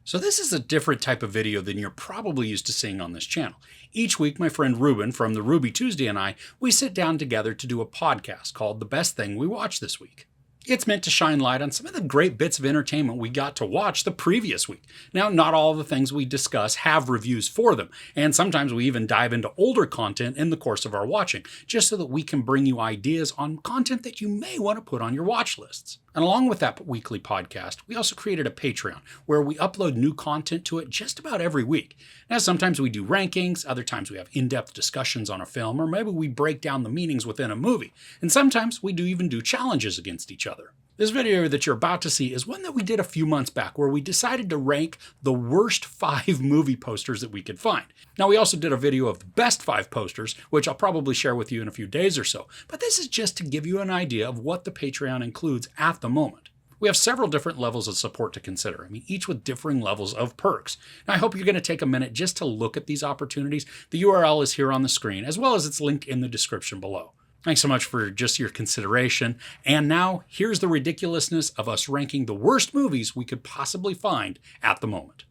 So this is a different type of video than you're probably used to seeing on this channel. Each week, my friend Ruben from the Ruby Tuesday and I, we sit down together to do a podcast called The Best Thing We Watched This Week. It's meant to shine light on some of the great bits of entertainment we got to watch the previous week. Now, not all the things we discuss have reviews for them, and sometimes we even dive into older content in the course of our watching, just so that we can bring you ideas on content that you may want to put on your watch lists. And along with that weekly podcast, we also created a Patreon where we upload new content to it just about every week. Now, sometimes we do rankings, other times we have in-depth discussions on a film, or maybe we break down the meanings within a movie. And sometimes we even do challenges against each other. This video that you're about to see is one that we did a few months back where we decided to rank the worst 5 movie posters that we could find. Now, we also did a video of the best 5 posters, which I'll probably share with you in a few days or so, but this is just to give you an idea of what the Patreon includes at the moment. We have several different levels of support to consider, each with differing levels of perks. Now, I hope you're going to take a minute just to look at these opportunities. The URL is here on the screen, as well as it's linked in the description below. Thanks so much for just your consideration. And now, here's the ridiculousness of us ranking the worst movies we could possibly find at the moment.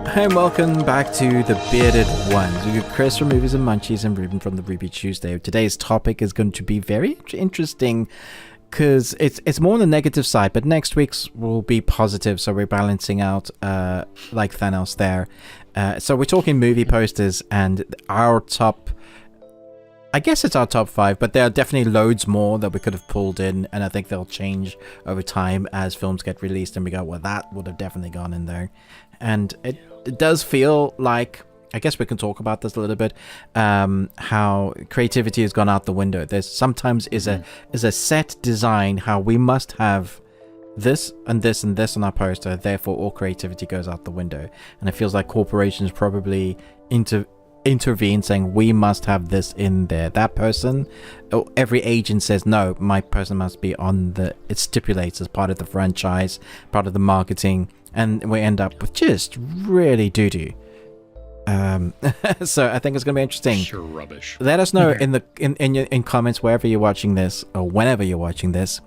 Hi and welcome back to The Bearded Ones. We got Chris from Movies and Munchies and Ruben from the Ruby Tuesday. Today's topic is going to be very interesting because it's more on the negative side, but next week's will be positive, so we're balancing out like Thanos there. So we're talking movie posters and our top, I guess it's our top 5, but there are definitely loads more that we could have pulled in, and I think they'll change over time as films get released and we go, well, that would have definitely gone in there. And it does feel like, I guess we can talk about this a little bit, how creativity has gone out the window. There's sometimes is a set design how we must have this and this and this on our poster, therefore all creativity goes out the window. And it feels like corporations probably intervene saying we must have this in there. That person, every agent says no, my person must be on it stipulates as part of the franchise, part of the marketing, and we end up with just really doo-doo. So I think it's going to be interesting. Sure rubbish. Let us know in comments wherever you're watching this or whenever you're watching this.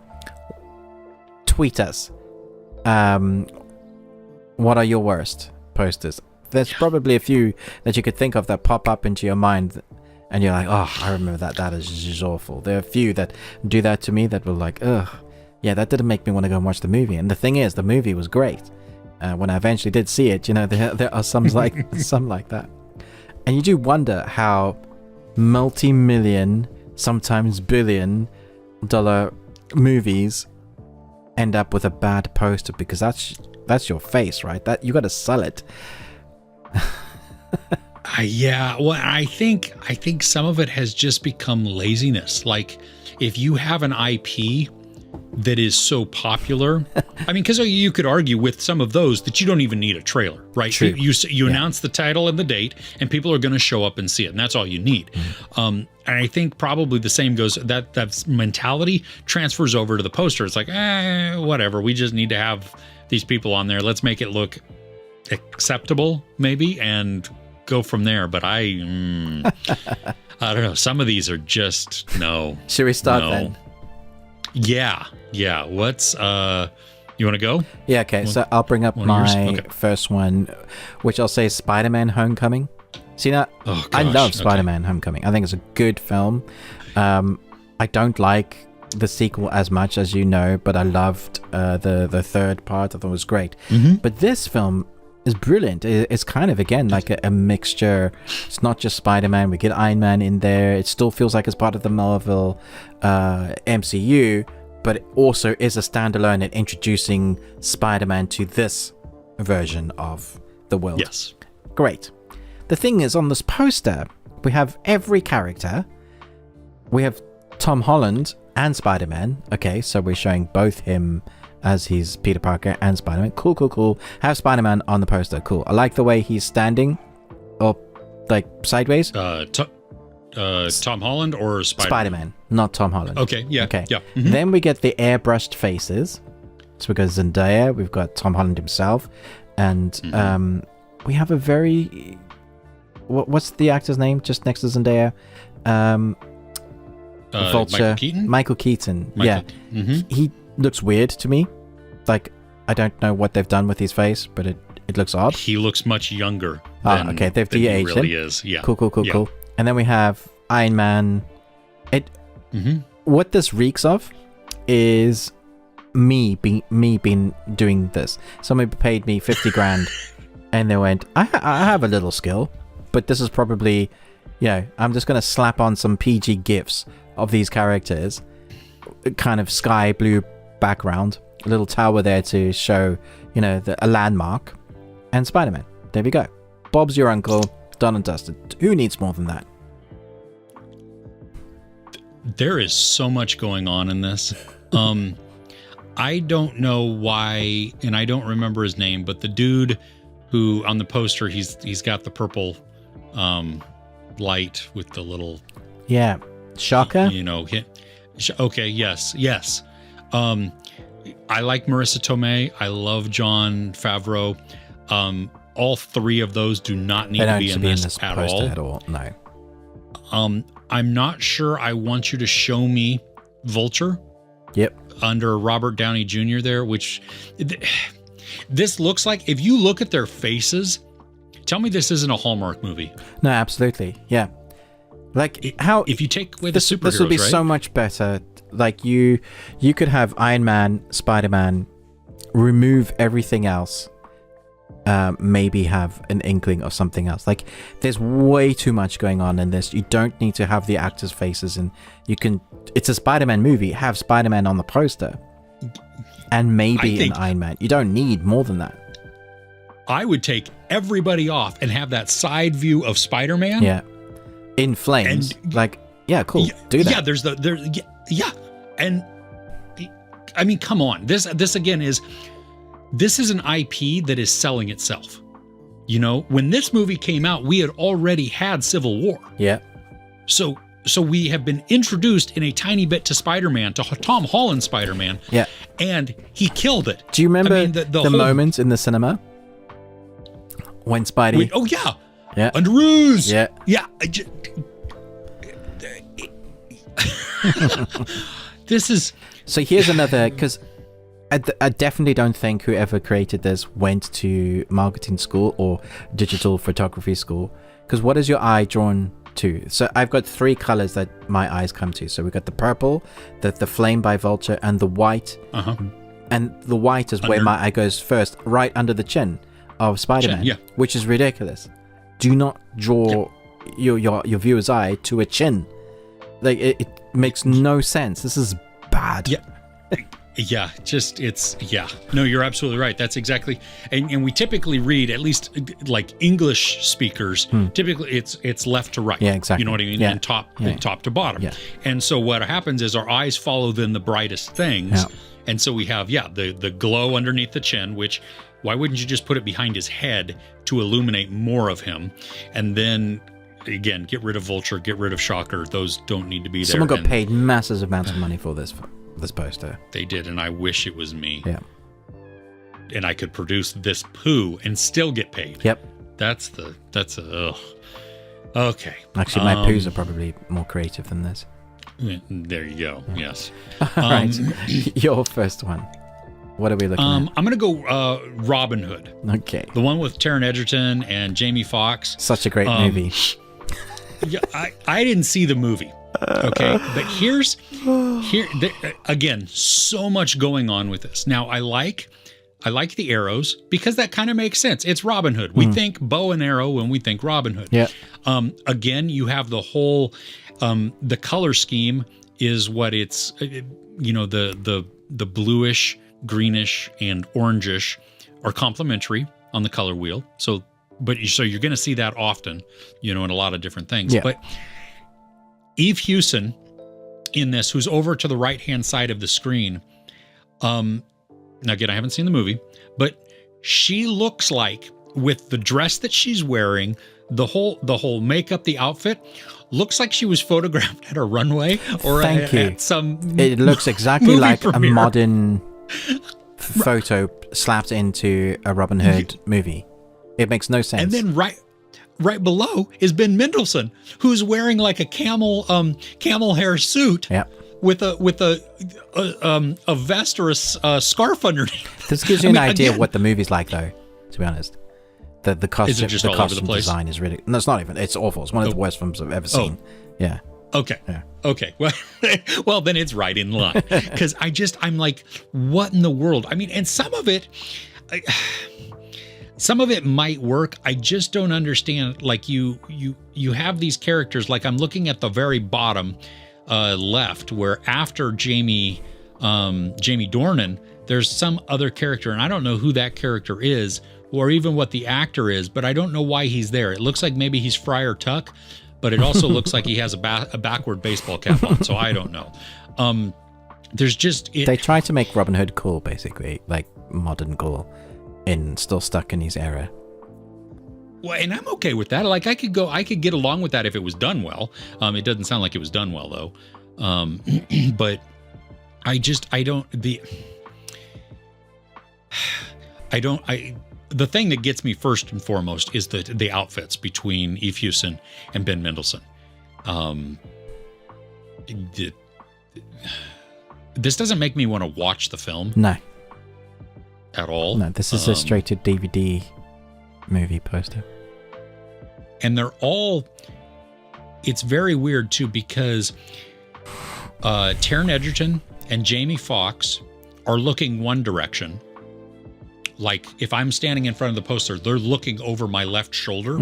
Tweet us. What are your worst posters? There's probably a few that you could think of that pop up into your mind and you're like, oh, I remember that. That is just awful. There are a few that do that to me that were like, ugh, yeah, that didn't make me want to go and watch the movie. And the thing is, the movie was great. When I eventually did see it, there are some some like that. And you do wonder how multi-million, sometimes billion-dollar movies end up with a bad poster, because that's your face, right? That you got to sell it. Yeah, well, I think some of it has just become laziness. Like, if you have an IP that is so popular, because you could argue with some of those that you don't even need a trailer, right? True. You announce the title and the date, and people are going to show up and see it, and that's all you need. And I think probably the same goes, that mentality transfers over to the poster. It's like, whatever, we just need to have these people on there. Let's make it look acceptable, maybe, and go from there. But I don't know. Some of these are just no. Should we start then? Yeah. What's you want to go? Yeah. Okay. So I'll bring up my first one, which I'll say is Spider-Man: Homecoming. See that? Oh, I love Spider-Man: Homecoming. I think it's a good film. I don't like the sequel as much, as you know, but I loved the third part. I thought it was great. Mm-hmm. But this film is brilliant. It's kind of, again, like a mixture. It's not just Spider-Man. We get Iron Man in there. It still feels like it's part of the Marvel MCU, but it also is a standalone and introducing Spider-Man to this version of the world. Yes. Great. The thing is, on this poster, we have every character. We have Tom Holland and Spider-Man. Okay, so we're showing both him as he's Peter Parker and Spider-Man. Cool. Have Spider-Man on the poster. Cool. I like the way he's standing up, like, sideways. Tom Holland or Spider-Man? Spider-Man, not Tom Holland. Okay, yeah. Okay. Yeah. Mm-hmm. Then we get the airbrushed faces. So we've got Zendaya, we've got Tom Holland himself, and we have a very... What's the actor's name just next to Zendaya? Vulture. Michael Keaton? Michael Keaton. Yeah. Mm-hmm. looks weird to me. Like, I don't know what they've done with his face, but it looks odd. He looks much younger. Okay, they've de-aged him. He really is. Yeah. Cool. And then we have Iron Man. What this reeks of is me being doing this. Somebody paid me 50 grand, and they went, I have a little skill, but this is probably, I'm just gonna slap on some PG gifs of these characters, kind of sky blue background, a little tower there to show, a landmark, and Spider-Man. There we go. Bob's your uncle, done and dusted. Who needs more than that? There is so much going on in this. I don't know why, and I don't remember his name, but the dude who on the poster, he's got the purple light with the little Shaka. Okay, yes. I like Marissa Tomei. I love Jon Favreau. All three of those do not need to be in this at all. No. I'm not sure I want you to show me Vulture. Yep. Under Robert Downey Jr. there, which this looks like, if you look at their faces, tell me this isn't a Hallmark movie. No, absolutely. Yeah. Like how if you take away the superheroes, this would be right? so much better. Like you could have Iron Man, Spider-Man, remove everything else. Maybe have an inkling of something else. Like there's way too much going on in this. You don't need to have the actors' faces, and it's a Spider-Man movie. Have Spider-Man on the poster, and maybe an Iron Man. You don't need more than that. I would take everybody off and have that side view of Spider-Man. Yeah, in flames. And, cool. Do that. Yeah, and I mean, come on. This again is. This is an IP that is selling itself. When this movie came out, we had already had Civil War. Yeah. So we have been introduced in a tiny bit to Spider-Man, to Tom Holland's Spider-Man. Yeah. And he killed it. Do you remember the moments in the cinema when Spidey? Yeah. Under ruse. Yeah. Yeah. This is. So here's another, because I definitely don't think whoever created this went to marketing school or digital photography school. Because what is your eye drawn to? So I've got three colors that my eyes come to. So we've got the purple, the flame by Vulture, and the white. And the white is where my eye goes first, right under the chin of Spider-Man, which is ridiculous. Do not draw your viewer's eye to a chin. Like it makes no sense. This is bad. Yeah. Yeah, No, you're absolutely right. That's exactly, and we typically read, at least like English speakers, typically it's left to right. Yeah, exactly. You know what I mean? Yeah. And top to bottom. Yeah. And so what happens is our eyes follow then the brightest things. Yeah. And so we have, the glow underneath the chin, which, why wouldn't you just put it behind his head to illuminate more of him? And then, again, get rid of Vulture, get rid of Shocker. Those don't need to be there. Someone got paid massive amounts of money for this poster. They did, and I wish it was me. Yeah. And I could produce this poo and still get paid. Yep. That's ugh. Okay. Actually, my poos are probably more creative than this. There you go. Yeah. Yes. All right. Your first one. What are we looking at? I'm going to go Robin Hood. Okay. The one with Taron Egerton and Jamie Foxx. Such a great movie. Yeah, I didn't see the movie. Okay, but here again, so much going on with this. Now, I like the arrows because that kind of makes sense. It's Robin Hood. We think bow and arrow when we think Robin Hood. Yeah. Again, you have the whole the color scheme is what it's the bluish, greenish, and orangish are complementary on the color wheel. So you're going to see that often, in a lot of different things. Yeah. But Eve Hewson in this, who's over to the right-hand side of the screen. Now, again, I haven't seen the movie, but she looks like, with the dress that she's wearing, the whole makeup, the outfit, looks like she was photographed at a runway or at some. It looks exactly like a modern photo slapped into a Robin Hood movie. It makes no sense. And then right below is Ben Mendelsohn, who's wearing like a camel hair suit. Yeah. with a vest or a scarf underneath. This gives you an idea of what the movie's like, though. To be honest, the costume, the costume design is really. No, it's not even. It's awful. It's one of the worst films I've ever seen. Yeah. Okay. Yeah. Okay. Well, then it's right in line, because I'm like, what in the world? I mean, and some of it might work. I just don't understand. Like you have these characters. Like I'm looking at the very bottom left, where after Jamie Dornan, there's some other character, and I don't know who that character is, or even what the actor is, but I don't know why he's there. It looks like maybe he's Friar Tuck, but it also looks like he has a backward baseball cap on, so I don't know. There's just... They try to make Robin Hood cool, basically, like modern cool, and still stuck in his era. Well, and I'm okay with that. Like I could get along with that if it was done well. It doesn't sound like it was done well, though. But the thing that gets me first and foremost is the outfits between Eve Hewson and Ben Mendelsohn. This doesn't make me want to watch the film. No. At all. No, this is a straight to DVD movie poster. And they're all... It's very weird, too, because Taron Egerton and Jamie Foxx are looking one direction. Like, if I'm standing in front of the poster, they're looking over my left shoulder.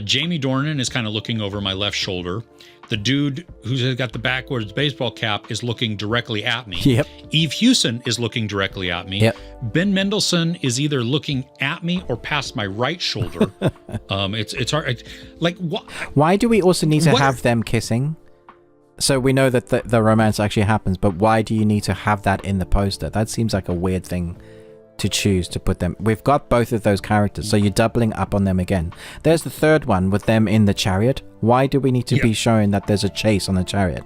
Jamie Dornan is kind of looking over my left shoulder. The dude who's got the backwards baseball cap is looking directly at me. Yep. Eve Hewson is looking directly at me. Yep. Ben Mendelsohn is either looking at me or past my right shoulder. It's hard. Like, what? Why do we also need to have them kissing? So we know that the romance actually happens, but why do you need to have that in the poster? That seems like a weird thing to choose to put them. We've got both of those characters, so you're doubling up on them again. There's the third one with them in the chariot. Why do we need to be showing that there's a chase on the chariot?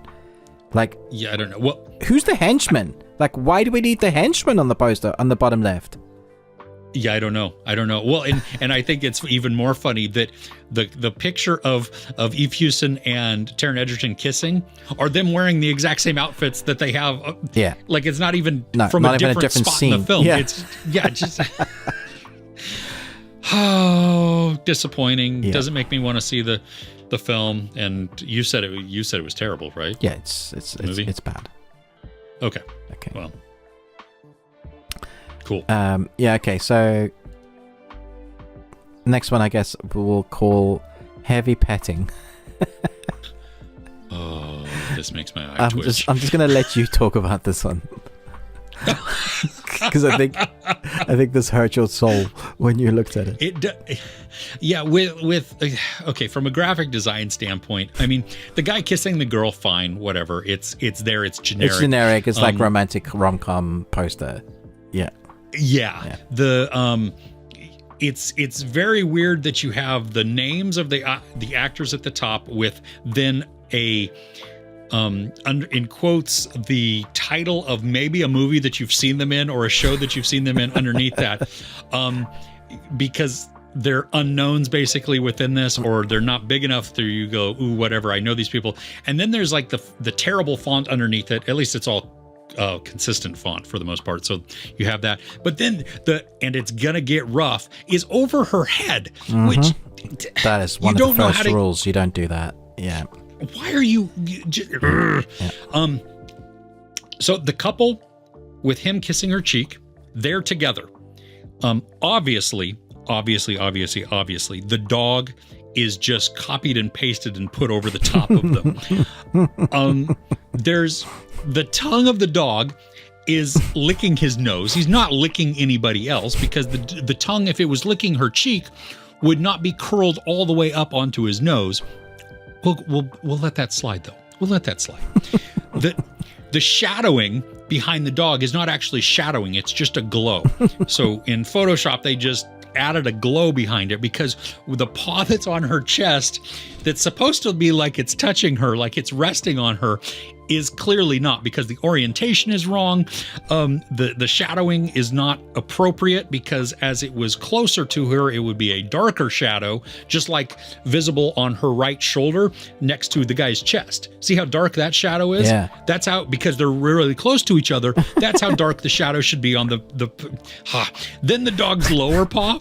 Like, I don't know. Well, who's the henchman? Like, why do we need the henchman on the poster on the bottom left? Yeah, I don't know. Well, and I think it's even more funny that the picture of Eve Hewson and Taron Egerton kissing are them wearing the exact same outfits that they have. Like it's not even from a different spot scene in the film. It's just disappointing. Doesn't make me want to see the film. And you said it was terrible, right? Yeah, it's bad. Okay. Well. Cool. Okay, so next one I guess we'll call heavy petting. Oh, this makes my eye twitch. I'm just gonna let you talk about this one. Because I think this hurt your soul when you looked at it. Okay, from a graphic design standpoint, I mean, the guy kissing the girl, fine, whatever. It's there, it's generic. It's generic, it's like romantic rom-com poster. Yeah. It's very weird that you have the names of the actors at the top with then a in quotes the title of maybe a movie that you've seen them in or a show that you've seen them in underneath that, because they're unknowns basically within this, or they're not big enough that you go, ooh, whatever, I know these people. And then there's like the terrible font underneath it. At least it's all consistent font for the most part, so you have that. But then and it's gonna get rough is over her head, which that is one of the first rules. You don't do that. Yeah. Why are you? So the couple with him kissing her cheek, they're together. Obviously, the dog is just copied and pasted and put over the top of them. There's the tongue of the dog is licking his nose. He's not licking anybody else, because the tongue, if it was licking her cheek, would not be curled all the way up onto his nose. We'll let that slide, though. We'll let that slide. The shadowing behind the dog is not actually shadowing. It's just a glow. So in Photoshop, they just added a glow behind it, because with the paw that's on her chest, that's supposed to be like it's touching her, like it's resting on her, is clearly not, because the orientation is wrong. The shadowing is not appropriate, because as it was closer to her, it would be a darker shadow, just like visible on her right shoulder next to the guy's chest. See how dark that shadow is? Yeah. That's how, because they're really close to each other, that's how dark the shadow should be on Then the dog's lower paw,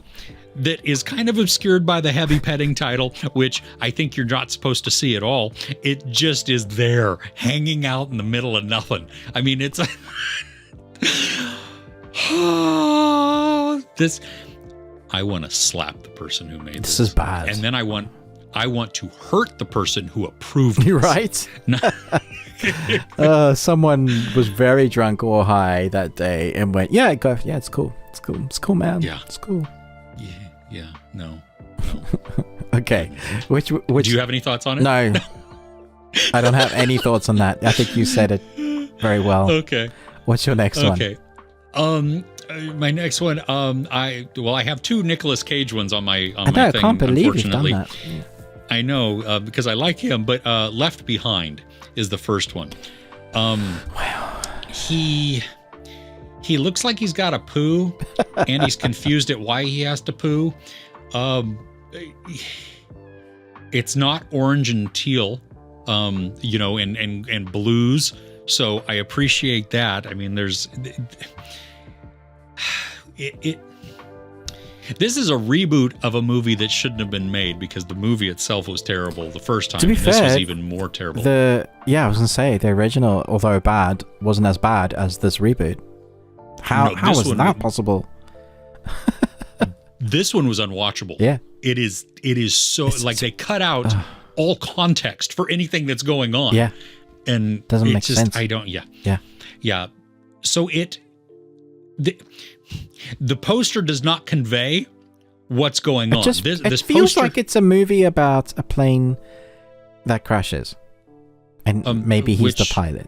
that is kind of obscured by the heavy petting title, which I think you're not supposed to see at all. It just is there, hanging out in the middle of nothing. I mean, it's this. I want to slap the person who made this. This is bad. And then I want to hurt the person who approved You're this. Right. Someone was very drunk or high that day and went, yeah, it's cool. It's cool, man. Yeah. It's cool. Yeah, no. Okay. Which Do you have any thoughts on it? No. I don't have any thoughts on that. I think you said it very well. Okay. What's your next one? Okay. My next one, I have two Nicolas Cage ones on my thing. I can't believe you've done that. I know, because I like him, but Left Behind is the first one. Wow. He looks like he's got a poo, and he's confused at why he has to poo. It's not orange and teal, and blues. So I appreciate that. I mean, there's This is a reboot of a movie that shouldn't have been made, because the movie itself was terrible the first time. To be fair, this was even more terrible. I was gonna say the original, although bad, wasn't as bad as this reboot. How was that possible? This one was unwatchable. Yeah. It is so they cut out all context for anything that's going on. Yeah. And doesn't make sense. Yeah. So the poster does not convey what's going on. This feels poster, like it's a movie about a plane that crashes, and maybe he's the pilot.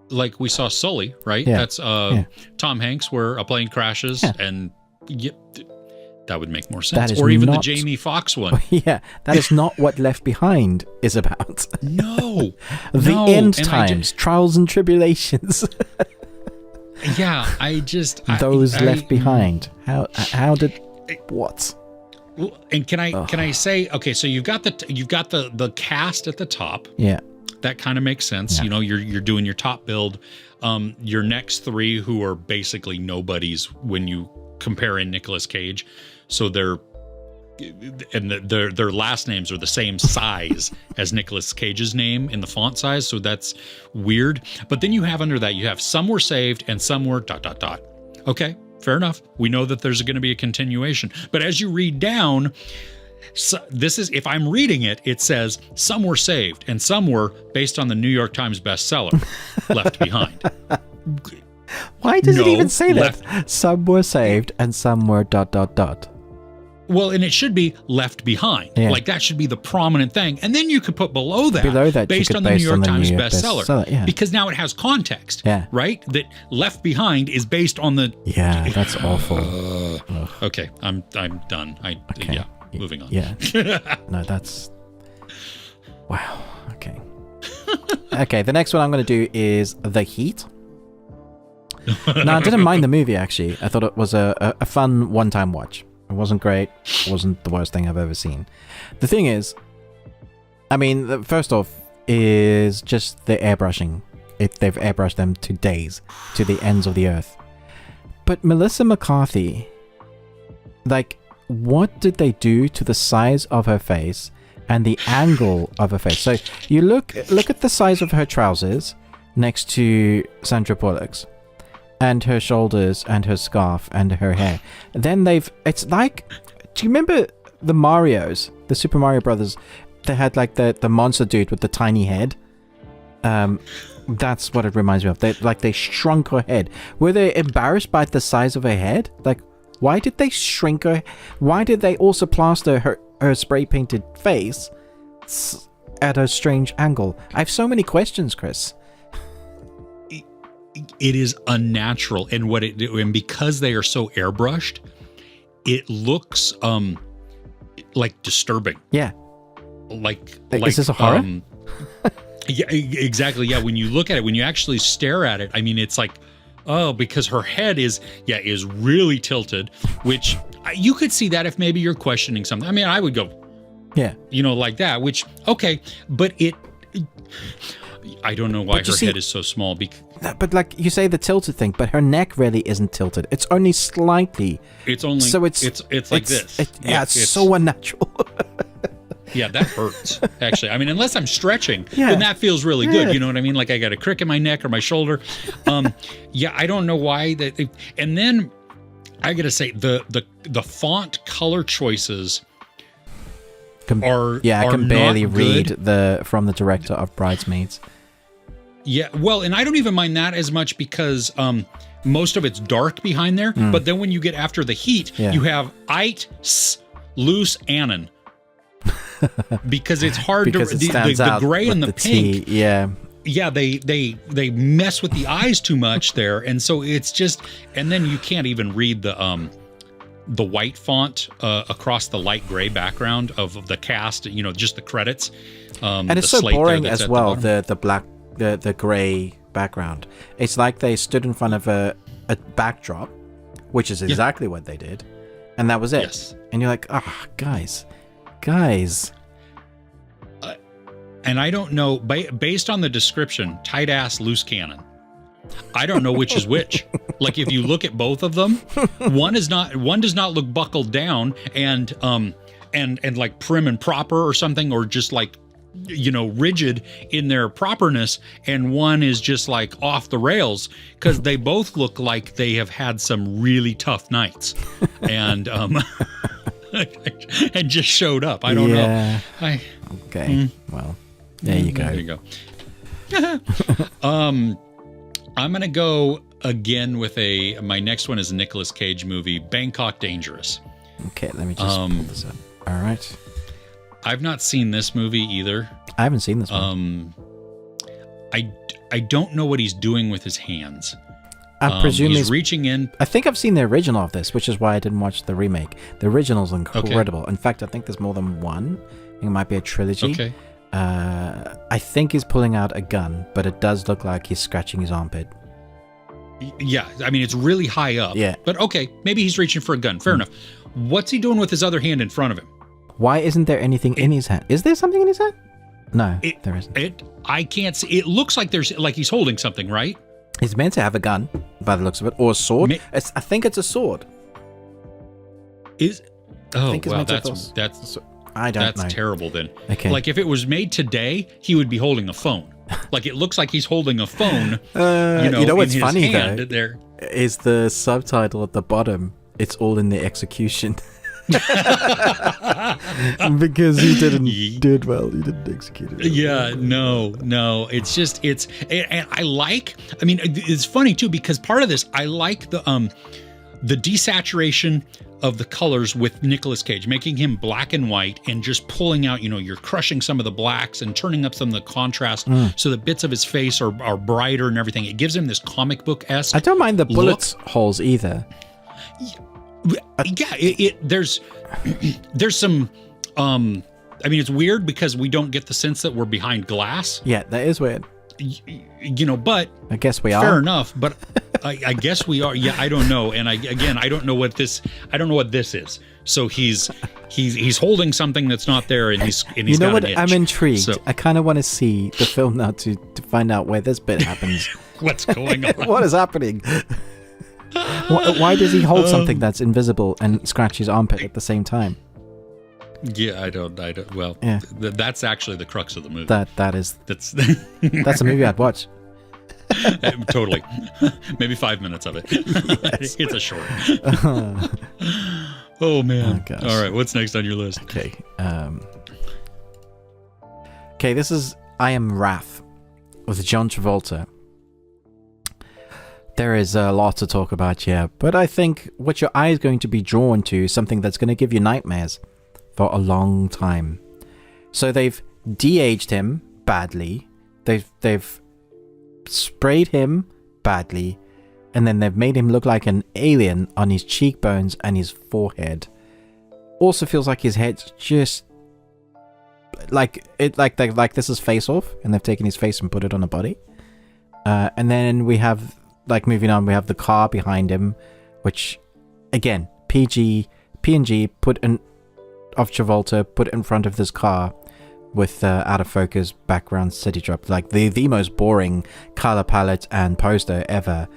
Like we saw Sully, right? Yeah. That's Tom Hanks, where a plane crashes, and that would make more sense. Or even the Jamie Foxx one. Yeah, that is not what Left Behind is about. No. The end times, trials and tribulations. Yeah, those left behind. How did what? And can I say, okay, so you've got the cast at the top. Yeah. That kind of makes sense. Yeah. You're doing your top build. Your next three, who are basically nobodies when you compare in Nicolas Cage. So their last names are the same size as Nicolas Cage's name in the font size, so that's weird. But then you have under that, you have some were saved and some were ... Okay, fair enough. We know that there's going to be a continuation. But as you read down, if I'm reading it, it says some were saved and some were based on the New York Times bestseller, Left Behind. Why does it even say that? Some were saved and some were ... Well, and it should be Left Behind. Yeah. Like that should be the prominent thing. And then you could put below that based on the New York Times bestseller. Yeah. Because now it has context. Yeah. Right? That Left Behind is based on the... Yeah, that's awful. Okay, I'm done. Okay. Moving on. Yeah. No, that's... Wow. Okay. Okay, the next one I'm going to do is The Heat. No, I didn't mind the movie, actually. I thought it was a fun one-time watch. It wasn't great. It wasn't the worst thing I've ever seen. The thing is, I mean, first off, is just the airbrushing. They've airbrushed them to days, to the ends of the earth. But Melissa McCarthy, like, what did they do to the size of her face and the angle of her face? So you look at the size of her trousers next to Sandra Bullock's, and her shoulders and her scarf and her hair. Then it's like, do you remember the Marios, the Super Mario Brothers? They had like the monster dude with the tiny head. That's what it reminds me of. They shrunk her head. Were they embarrassed by the size of her head? Like, why did they shrink her? Why did they also plaster her spray painted face at a strange angle? I have so many questions, Chris. It is unnatural, and because they are so airbrushed, it looks like disturbing. Yeah. Like is this a horror? Yeah, exactly. Yeah, when you look at it, when you actually stare at it, I mean, it's like, oh, because her head is really tilted, which you could see that if maybe you're questioning something. I mean, I would go, yeah, like that, which, okay, but I don't know why her head is so small. But like you say, the tilted thing, but her neck really isn't tilted. It's only slightly. It's only, so it's like this. It's so unnatural. Yeah, that hurts, actually. I mean, unless I'm stretching, then that feels really good. You know what I mean? Like I got a crick in my neck or my shoulder. I don't know why. And then I got to say, the font color choices I can barely read from the director of Bridesmaids. Yeah, well, and I don't even mind that as much because most of it's dark behind there. But then when you get after the heat, you have Eit, Loose, Annan. Because it's hard because to the gray and the pink. They mess with the eyes too much there, and so it's just, and then you can't even read the white font across the light gray background of the cast. Just the credits. And it's so boring as well. The black, the gray background. It's like they stood in front of a backdrop, which is exactly what they did, and that was it. Yes. And you're like, guys. And I don't know, based on the description, tight ass, loose cannon. I don't know which is which. Like if you look at both of them, one does not look buckled down and like prim and proper or something, or just like, rigid in their properness, and one is just like off the rails, because they both look like they have had some really tough nights. And and just showed up. I don't know. Well, there you go. There you go. I'm gonna go again with my next one is a Nicolas Cage movie, Bangkok Dangerous. Okay, let me just pull this up. All right. I've not seen this movie either. I haven't seen this one. I don't know what he's doing with his hands. I presume he's reaching in. I think I've seen the original of this, which is why I didn't watch the remake. The original's incredible. Okay. In fact, I think there's more than one. I think it might be a trilogy. Okay. I think he's pulling out a gun, but it does look like he's scratching his armpit. Yeah, I mean, it's really high up. Yeah. But okay, maybe he's reaching for a gun. Fair enough. What's he doing with his other hand in front of him? Why isn't there anything in his hand? Is there something in his hand? No, there isn't. I can't see. It looks like he's holding something, right? He's meant to have a gun, by the looks of it, or a sword. I think it's a sword. I don't know. That's terrible then. Okay. Like if it was made today, he would be holding a phone. Like it looks like he's holding a phone. What's funny though there is the subtitle at the bottom. It's all in the execution. Because he did well. He didn't execute it. Yeah, no. It's just and I like. I mean, it's funny too because part of this I like the desaturation of the colors with Nicolas Cage, making him black and white and just pulling out. You're crushing some of the blacks and turning up some of the contrast so that bits of his face are brighter and everything. It gives him this comic book-esque. I don't mind the bullets holes either. Yeah, there's some. I mean, it's weird because we don't get the sense that we're behind glass. Yeah, that is weird. But I guess we are. Fair enough, but I guess we are. Yeah, I don't know, and I don't know what this. I don't know what this is. So he's holding something that's not there, and he's you know got what? An itch. I'm intrigued. So, I kind of want to see the film now to find out where this bit happens. What's going on? What is happening? Why does he hold something that's invisible and scratch his armpit at the same time? Yeah, I don't. Well, yeah. That's actually the crux of the movie. That's a movie I'd watch. Totally. Maybe 5 minutes of it. Yes. It's a short. Oh man. Oh, all right. What's next on your list? Okay. This is I Am Wrath with John Travolta. There is a lot to talk about here, but I think what your eye is going to be drawn to is something that's going to give you nightmares for a long time. So they've de-aged him badly. They've sprayed him badly, and then they've made him look like an alien on his cheekbones and his forehead. Also feels like his head's just like this is Face Off, and they've taken his face and put it on a body. And then we have, like, moving on, we have the car behind him, which, again, PNG of Travolta put in front of this car with out of focus background city drop, like the most boring color palette and poster ever.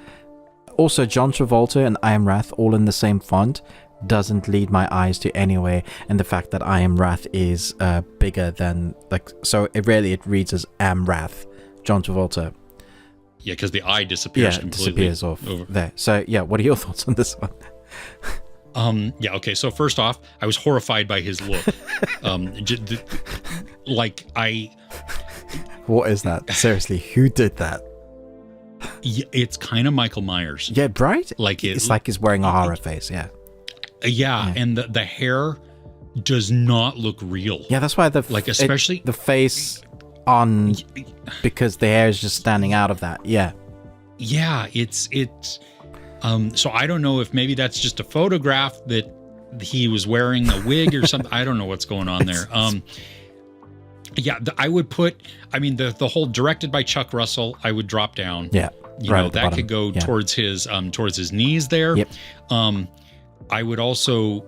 Also, John Travolta and I Am Wrath all in the same font doesn't lead my eyes to anywhere, and the fact that I Am Wrath is bigger than, like, so it reads as Am Wrath, John Travolta. Yeah, because the eye disappears completely. Disappears off there. So yeah, what are your thoughts on this one? Yeah, okay, so first off, I was horrified by his look. What is that? Seriously, who did that? Yeah, it's kind of Michael Myers. Yeah, right? It's like he's wearing a horror face, yeah. Yeah, and the hair does not look real. Yeah, that's why the face on, because the hair is just standing out of that. Yeah. Yeah, it's so I don't know if maybe that's just a photograph that he was wearing a wig or something. I don't know what's going on there. Yeah, I would put, I mean, the whole directed by Chuck Russell, I would drop down. Yeah. You know, that could go towards his knees there. Yep. I would also,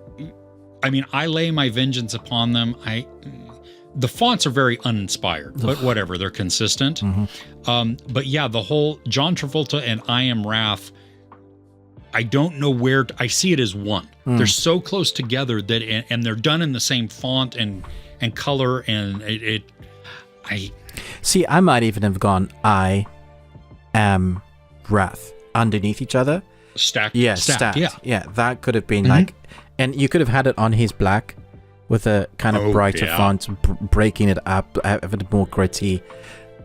I mean, I lay my vengeance upon them. The fonts are very uninspired, but whatever, they're consistent. Mm-hmm. But yeah, the whole John Travolta and I Am Wrath, I don't know where I see it as one. They're so close together that, and they're done in the same font and color, and I see. I might even have gone I Am Wrath underneath each other. Stacked. Yeah. That could have been like, and you could have had it on his black with a kind of brighter font, breaking it up, a bit more gritty.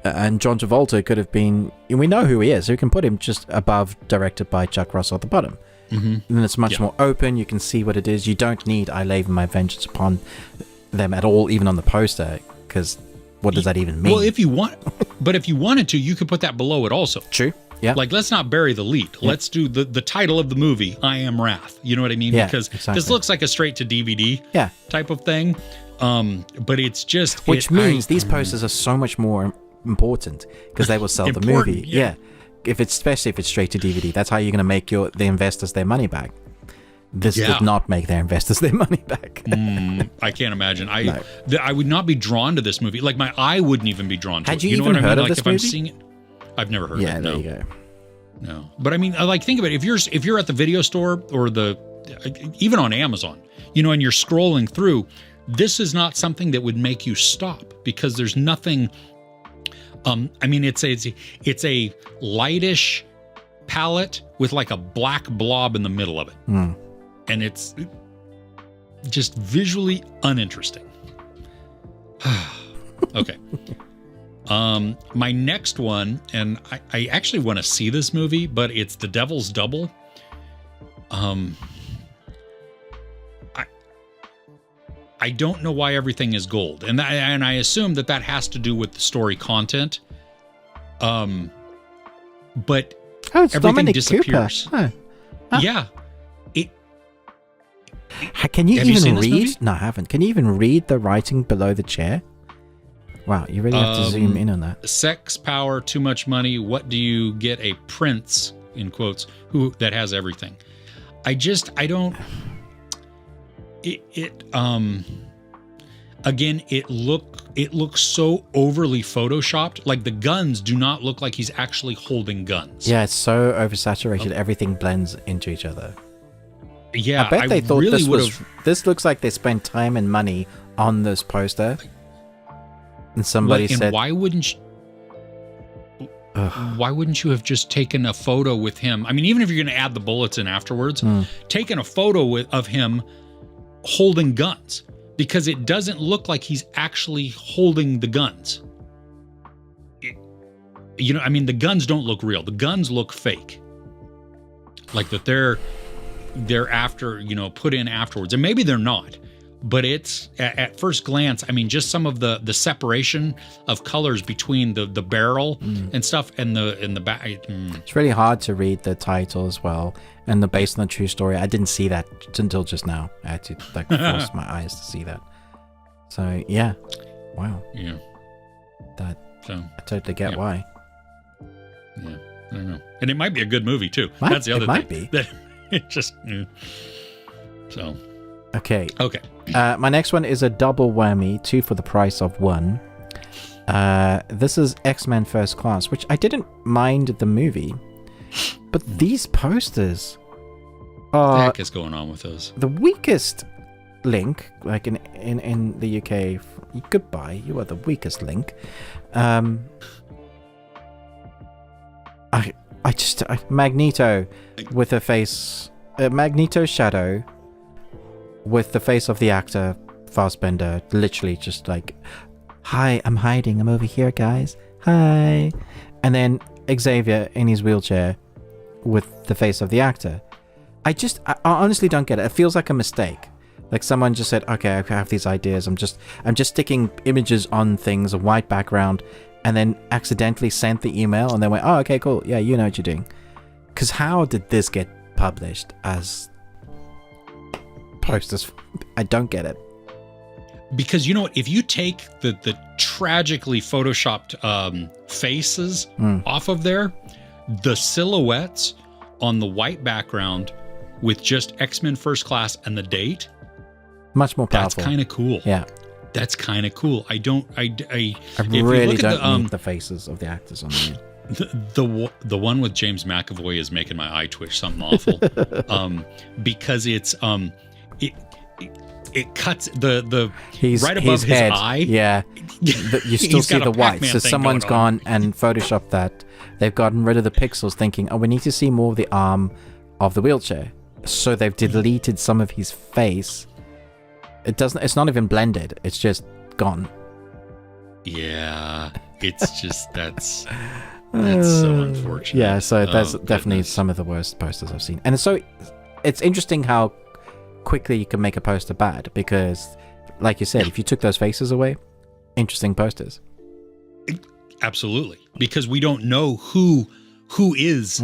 And John Travolta could have been, we know who he is, so we can put him just above, directed by Chuck Russell at the bottom. And then it's much more open, you can see what it is. You don't need I lay my vengeance upon them at all, even on the poster, because what does that even mean? Well, if you wanted to, you could put that below it also. True. Yeah. Like, let's not bury the lead. Yeah. Let's do the title of the movie, I Am Wrath. You know what I mean? Yeah, because exactly. This looks like a straight to DVD type of thing. But it's just... Which means these posters are so much more important because they will sell the movie. Yeah. Especially if it's straight to DVD. That's how you're going to make the investors their money back. This did not make their investors their money back. I can't imagine. I would not be drawn to this movie. Like, my eye wouldn't even be drawn to it. Had you even heard of this movie? I'm seeing it, I've never heard of it. Yeah, there you go. No. But I mean, like, think about it. If you're at the video store or even on Amazon, you know, and you're scrolling through, this is not something that would make you stop because there's nothing. I mean, it's a lightish palette with like a black blob in the middle of it. And it's just visually uninteresting. Okay. My next one, and I actually want to see this movie, but it's The Devil's Double. I don't know why everything is gold, and I assume that has to do with the story content. But it's everything Dominic disappears. Cooper. Huh. Yeah. Can you even read? No, I haven't. Can you even read the writing below the chair? Wow, you really have to zoom in on that. Sex, power, too much money. What do you get? A prince, in quotes, that has everything. I don't. Again, it looks so overly photoshopped. Like, the guns do not look like he's actually holding guns. Yeah, it's so oversaturated. Everything blends into each other. Yeah, I bet they thought really this looks like they spent time and money on this poster. And somebody said, why wouldn't you have just taken a photo with him? I mean, even if you're going to add the bullets in afterwards, taken a photo of him holding guns, because it doesn't look like he's actually holding the guns. You know, I mean, the guns don't look real. The guns look fake. Like that they're after, you know, put in afterwards. And maybe they're not. But it's, at first glance, I mean, just some of the separation of colors between the barrel and stuff and the back. It's really hard to read the title as well. And based on the true story, I didn't see that until just now. I had to force my eyes to see that. So, yeah. Wow. Yeah. That So I totally get why. Yeah. I don't know. And it might be a good movie too. Might- That's the other it thing. might be. That it just so Okay. okay. My next one is a double whammy, 2 for the price of 1. This is X-Men First Class, which I didn't mind the movie, but these posters What the are heck is going on with those? the weakest link. Like in the UK, goodbye, you are the weakest link. Magneto with a face, Magneto shadow with the face of the actor Fassbender, literally just like, hi, I'm hiding, I'm over here, guys, hi. And then Xavier in his wheelchair with the face of the actor. I honestly don't get it. It feels like a mistake. Like someone just said, okay, I have these ideas, I'm just sticking images on things, a white background, and then accidentally sent the email and then went, oh, okay, cool, yeah, you know what you're doing. Because how did this get published as posters? I don't get it. Because you know what, if you take the tragically photoshopped faces off of there, the silhouettes on the white background with just X-Men First Class and the date, much more powerful. That's kind of cool. Yeah. That's kind of cool. I really don't need the faces of the actors on there. The one with James McAvoy is making my eye twitch something awful. Because it's it cuts the right above his head. eye. Yeah. You still see the white. So someone's gone and photoshopped that. They've gotten rid of the pixels thinking, oh, we need to see more of the arm of the wheelchair. So they've deleted some of his face. It's not even blended. It's just gone. Yeah. It's just that's so unfortunate. Yeah, so that's definitely goodness. some of the worst posters I've seen. And it's interesting how quickly you can make a poster bad, because like you said, if you took those faces away, interesting posters. Absolutely. Because we don't know who is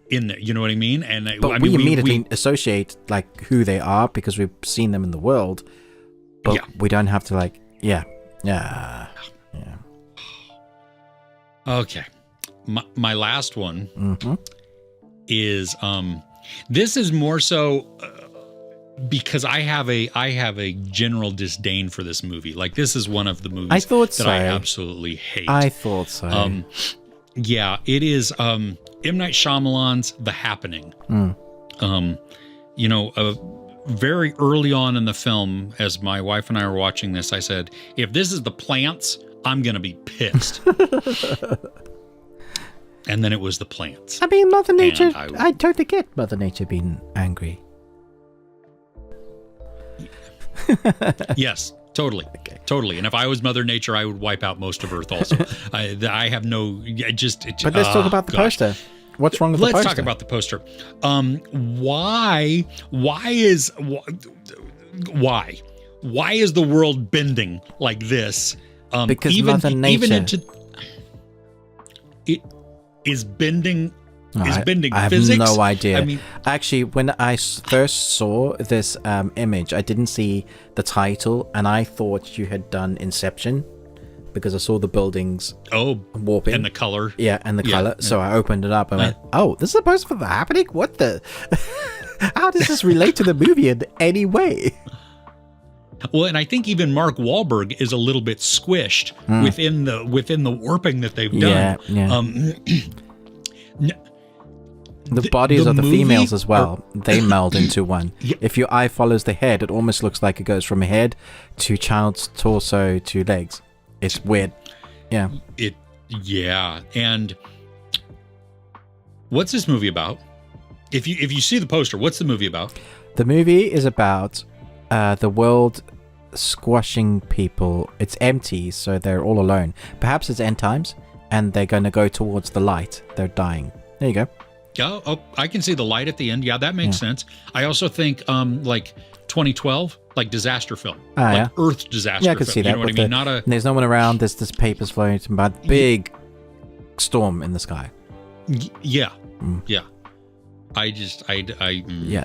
in there, you know what I mean? And but we immediately associate like who they are because we've seen them in the world, but we don't have to like yeah. Okay, my last one is this is more so because I have a general disdain for this movie. Like, this is one of the movies I absolutely hate. I thought so. Yeah, it is M. Night Shyamalan's The Happening. You know, very early on in the film, as my wife and I were watching this, I said, if this is The Plants, I'm going to be pissed. And then it was The Plants. I mean, Mother Nature, I totally get Mother Nature being angry. Yes, totally. Okay. Totally. And if I was Mother Nature, I would wipe out most of Earth also. I have no... But let's talk about the poster. What's wrong with the poster? Let's talk about the poster. Why is the world bending like this? Because Mother Nature... It is bending... I have physics? no idea. I mean, actually, when I first saw this image, I didn't see the title, and I thought you had done Inception because I saw the buildings warping and the color. Yeah, and the color. So I opened it up and went, "Oh, this is a poster for The Happening. What the? How does this relate to the movie in any way?" Well, and I think even Mark Wahlberg is a little bit squished within the warping that they've done. Yeah. The bodies of the females as well, they meld into one. If your eye follows the head, it almost looks like it goes from head to child's torso to legs. It's weird. Yeah. And what's this movie about? If you see the poster, what's the movie about? The movie is about the world squashing people. It's empty, so they're all alone. Perhaps it's end times, and they're going to go towards the light. They're dying. There you go. Oh, I can see the light at the end. Yeah, that makes sense. I also think like 2012, like disaster film, Earth disaster film. Yeah, I could see that. You know what I mean? There's no one around. There's this papers floating about big storm in the sky. Yeah. Yeah,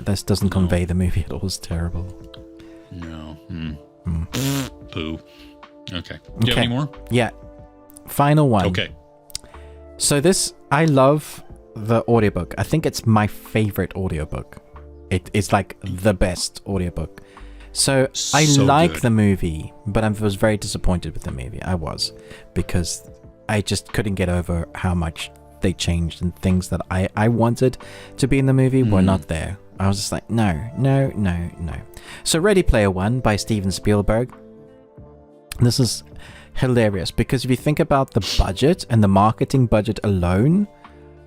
this doesn't convey the movie at all. It's terrible. No. Boo. Okay. Do you have any more? Yeah. Final one. Okay. So I love the audiobook. I think it's my favorite audiobook. It's like the best audiobook. So I like the movie, but I was very disappointed with the movie. I was, because I just couldn't get over how much they changed, and things that I wanted to be in the movie were not there. I was just like, no. So Ready Player One by Steven Spielberg. This is hilarious, because if you think about the budget and the marketing budget alone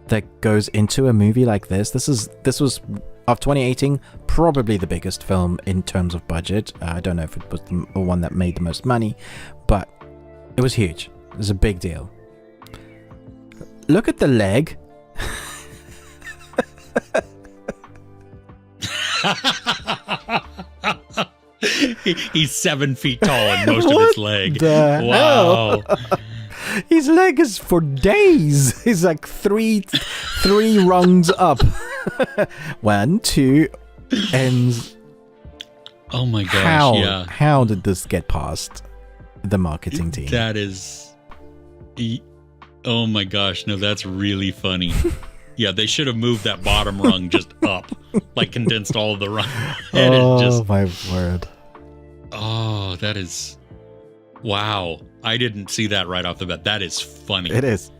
that goes into a movie like this was of 2018 probably the biggest film in terms of budget. I don't know if it was the one that made the most money, but it was huge. It was a big deal. Look at the leg. He's 7 feet tall and most of his leg. Wow. His leg is for days. He's like three rungs up. 1, 2, and oh my gosh! How did this get past the marketing team? That is, oh my gosh! No, that's really funny. Yeah, they should have moved that bottom rung just up, like condensed all of the rung. My word! Oh, that is, wow! I didn't see that right off the bat. That is funny. It is,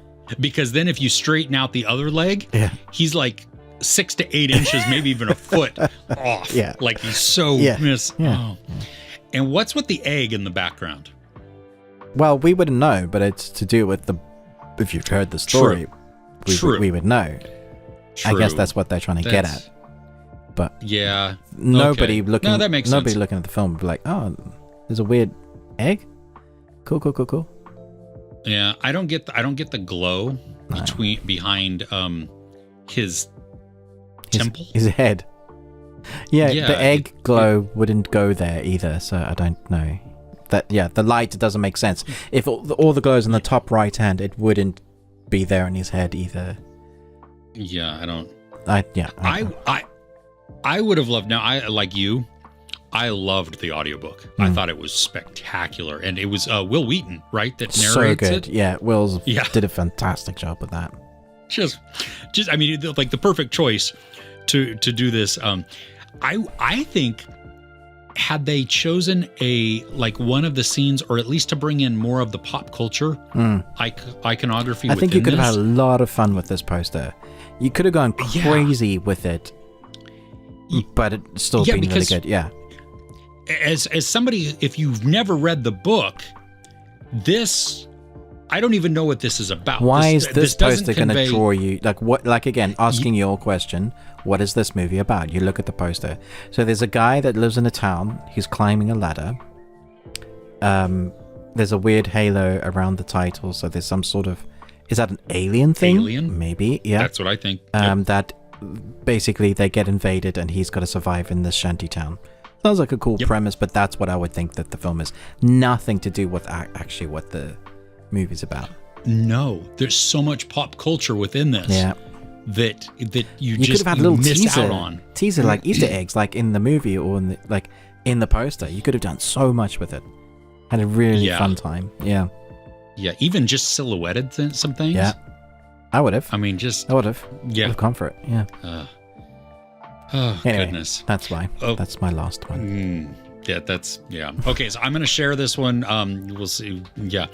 because then if you straighten out the other leg, he's like 6 to 8 inches, maybe even a foot off. Yeah, like he's so Oh. And what's with the egg in the background? Well, we wouldn't know, but it's to do with if you've heard the story, we would know. True. I guess that's what they're trying to get at. But yeah, nobody looking. No, that makes nobody sense. looking at the film would be like, oh, there's a weird egg. Cool. Yeah, I don't get the glow behind his temple, his head. Yeah, the egg glow wouldn't go there either, so I don't know. The light doesn't make sense. If all the glow's in the top right hand, it wouldn't be there in his head either. Yeah, I don't. I would have loved. Now, I loved the audiobook. I thought it was spectacular, and it was Will Wheaton, right, that narrates so good. it. Yeah, did a fantastic job with that. Just, I mean, like the perfect choice to do this. I think, had they chosen one of the scenes, or at least to bring in more of the pop culture iconography, I think you could have had a lot of fun with this poster. You could have gone crazy with it, but it still been really good. Yeah. As somebody, if you've never read the book, I don't even know what this is about. Why is this poster going to draw you? Again, asking your question, what is this movie about? You look at the poster. So there's a guy that lives in a town. He's climbing a ladder. There's a weird halo around the title. So there's some sort of, is that an alien thing? Alien? Maybe, yeah. That's what I think. That basically they get invaded and he's got to survive in this shanty town. Sounds like a cool premise, but that's what I would think that the film is. Nothing to do with actually what the movie's about. No, there's so much pop culture within this. Yeah. That you could just have had a little missed out on. Teaser like Easter eggs, like in the movie or in the poster. You could have done so much with it. Had a really fun time. Yeah. Yeah, even just silhouetted some things. Yeah. I would have. I mean, I would have. Yeah. With comfort. Yeah. Anyway, goodness. That's why. That's my last one. Yeah. Okay, so I'm going to share this one. We'll see. Yeah.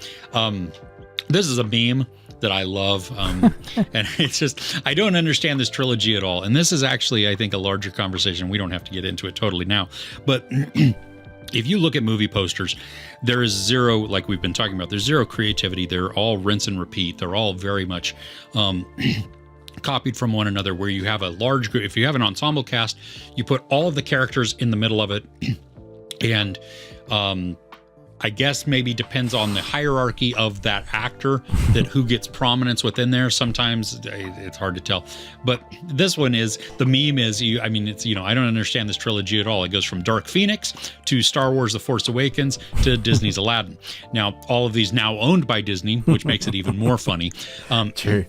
This is a meme that I love. And it's just, I don't understand this trilogy at all. And this is actually, I think, a larger conversation. We don't have to get into it totally now. But if you look at movie posters, there is zero, like we've been talking about, there's zero creativity. They're all rinse and repeat. They're all very much copied from one another, where you have a large group. If you have an ensemble cast, you put all of the characters in the middle of it. And I guess maybe depends on the hierarchy of that actor, that who gets prominence within there. Sometimes it's hard to tell. But this one is, the meme is, I don't understand this trilogy at all. It goes from Dark Phoenix to Star Wars The Force Awakens to Disney's Aladdin. Now, all of these now owned by Disney, which makes it even more funny. True.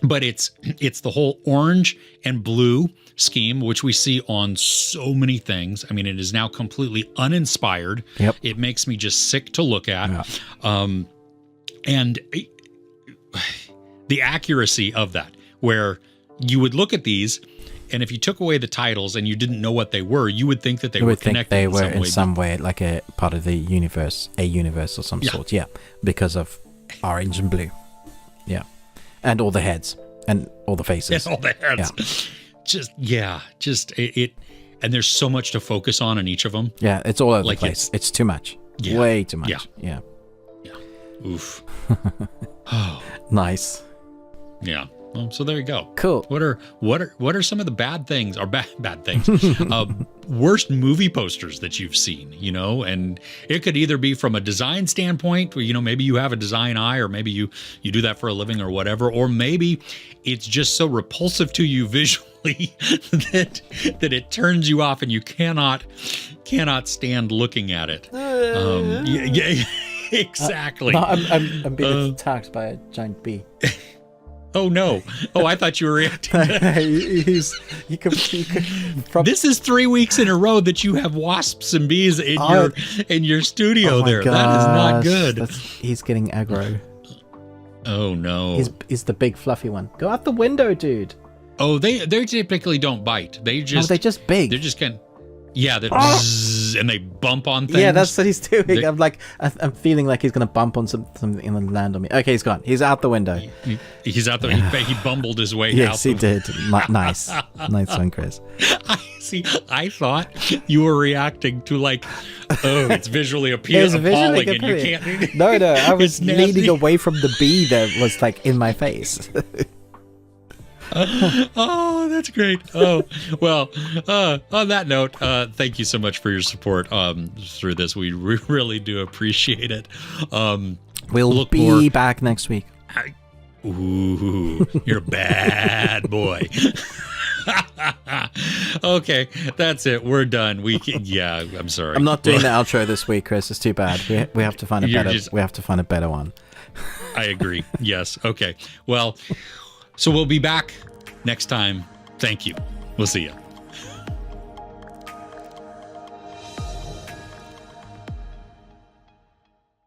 but it's the whole orange and blue scheme, which we see on so many things. I mean, it is now completely uninspired. Yep. It makes me just sick to look at. Yeah. And the accuracy of that, where you would look at these, and if you took away the titles and you didn't know what they were, you would think that they were connected. They were in some way like a part of the universe, or some sort. Yeah, because of orange and blue. Yeah, and all the heads and all the faces. And all the heads. Yeah. Just it. And there's so much to focus on in each of them. Yeah, it's all over the place. It's too much. Yeah, way too much. Yeah. Oof. Oh, nice. Yeah. Well, so there you go. Cool. What are some of the bad things, or bad things, worst movie posters that you've seen? And it could either be from a design standpoint, where maybe you have a design eye, or maybe you do that for a living or whatever, or maybe it's just so repulsive to you visually that it turns you off and you cannot stand looking at it. Yeah. Exactly. No, I'm being attacked by a giant bee. Oh no! Oh, I thought you were reacting. He could probably... This is 3 weeks in a row that you have wasps and bees in your studio. There, gosh, that is not good. He's getting aggro. Oh no! He's the big fluffy one. Go out the window, dude. Oh, they typically don't bite. They're just big. They're just kind of, yeah, zzz, and they bump on things. Yeah, that's what he's doing. I'm feeling like he's gonna bump on something and land on me. Okay, he's gone. He's out the window. He's out the. He bumbled his way out. Yes, he did. Nice one, Chris. I thought you were reacting to it's visually appalling, and you can't. No, I was leaning away from the bee that was in my face. Oh, that's great. Oh, well, on that note, thank you so much for your support through this. We really do appreciate it. We'll be back next week. Ooh, you're a bad boy. Okay, that's it. We're done. I'm sorry. I'm not doing the outro this week, Chris. It's too bad. We have to find a better. We have to find a better one. I agree. Yes. Okay. Well. So we'll be back next time. Thank you. We'll see you.